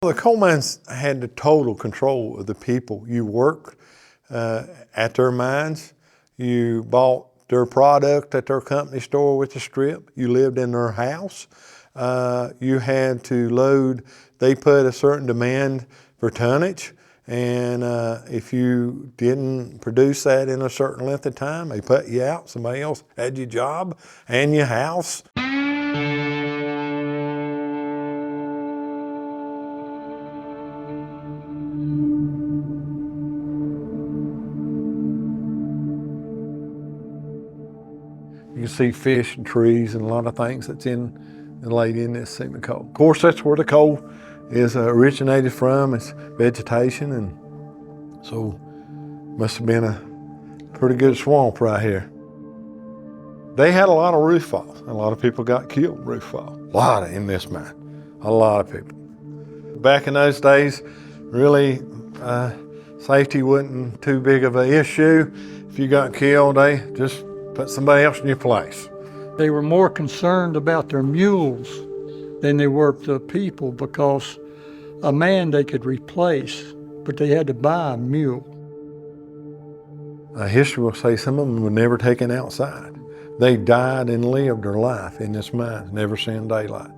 The coal mines had the total control of the people. You worked at their mines, you bought their product at their company store with the Scrip, you lived in their house, you had to load, they put a certain demand for tonnage, and if you didn't produce that in a certain length of time, they put you out, somebody else had your job and your house. You can see fish and trees and a lot of things that's laid in this seam coal. Of course, that's where the coal is originated from. It's vegetation, and so must have been a pretty good swamp right here. They had a lot of roof falls. A lot of people got killed roof fall. A lot in this mine, a lot of people. Back in those days, really, safety wasn't too big of an issue. If you got killed, they just put somebody else in your place. They were more concerned about their mules than they were the people, because a man they could replace, but they had to buy a mule. History will say some of them were never taken outside. They died and lived their life in this mine, never seeing daylight.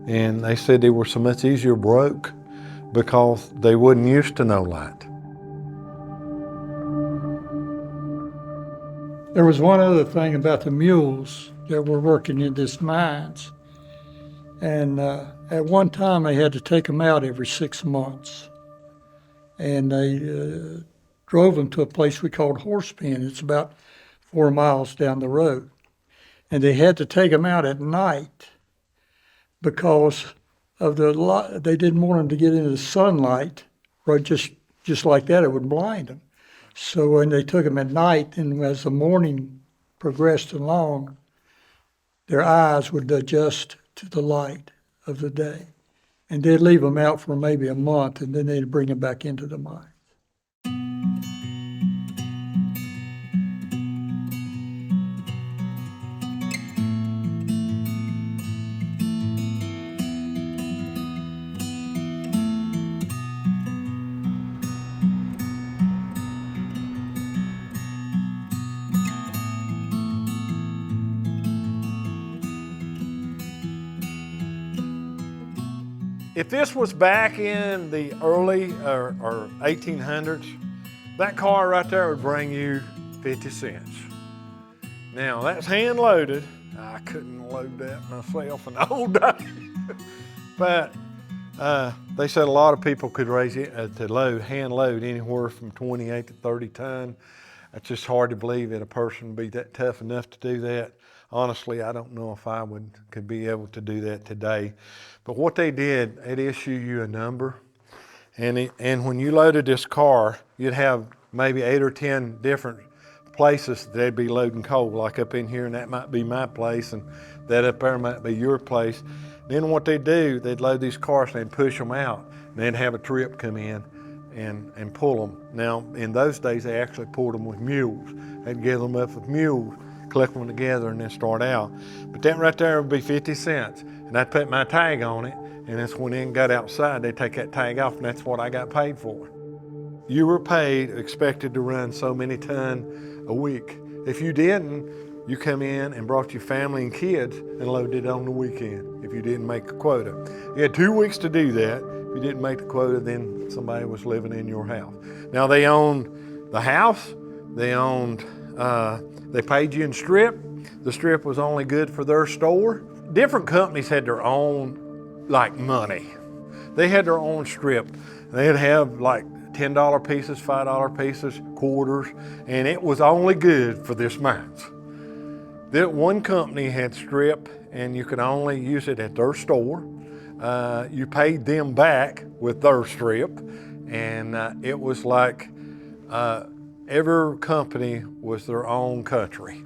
And they said they were so much easier broke because they wasn't used to no light. There was one other thing about the mules that were working in these mines. And at one time they had to take them out every 6 months. And they drove them to a place we called Horse Pen. It's about 4 miles down the road. And they had to take them out at night because of the light. They didn't want them to get into the sunlight, or just like that, it would blind them. So when they took them at night, and as the morning progressed along, their eyes would adjust to the light of the day. And they'd leave them out for maybe a month, and then they'd bring them back into the mine. If this was back in the early or 1800s, that car right there would bring you 50 cents. Now that's hand loaded. I couldn't load that myself in the old days. But they said a lot of people could raise it to hand load anywhere from 28 to 30 ton. It's just hard to believe that a person would be that tough enough to do that. Honestly, I don't know if I could be able to do that today. But what they did, they'd issue you a number, and when you loaded this car, you'd have maybe 8 or 10 different places that they'd be loading coal, like up in here, and that might be my place, and that up there might be your place. Then what they'd do, they'd load these cars and they'd push them out, and they'd have a trip come in and pull them. Now, in those days, they actually pulled them with mules. They'd gather them up with mules, collect them together, and then start out. But that right there would be 50 cents. And I'd put my tag on it, and that's when they got outside, they'd take that tag off, and that's what I got paid for. You were paid, expected to run so many ton a week. If you didn't, you come in and brought your family and kids and loaded it on the weekend if you didn't make a quota. You had 2 weeks to do that. If you didn't make the quota, then somebody was living in your house. Now they owned the house, they paid you in Scrip. The Scrip was only good for their store. Different companies had their own, like, money. They had their own Scrip. They'd have like $10 pieces, $5 pieces, quarters, and it was only good for this mines. That one company had Scrip, and you could only use it at their store. You paid them back with their Scrip, and it was like every company was their own country.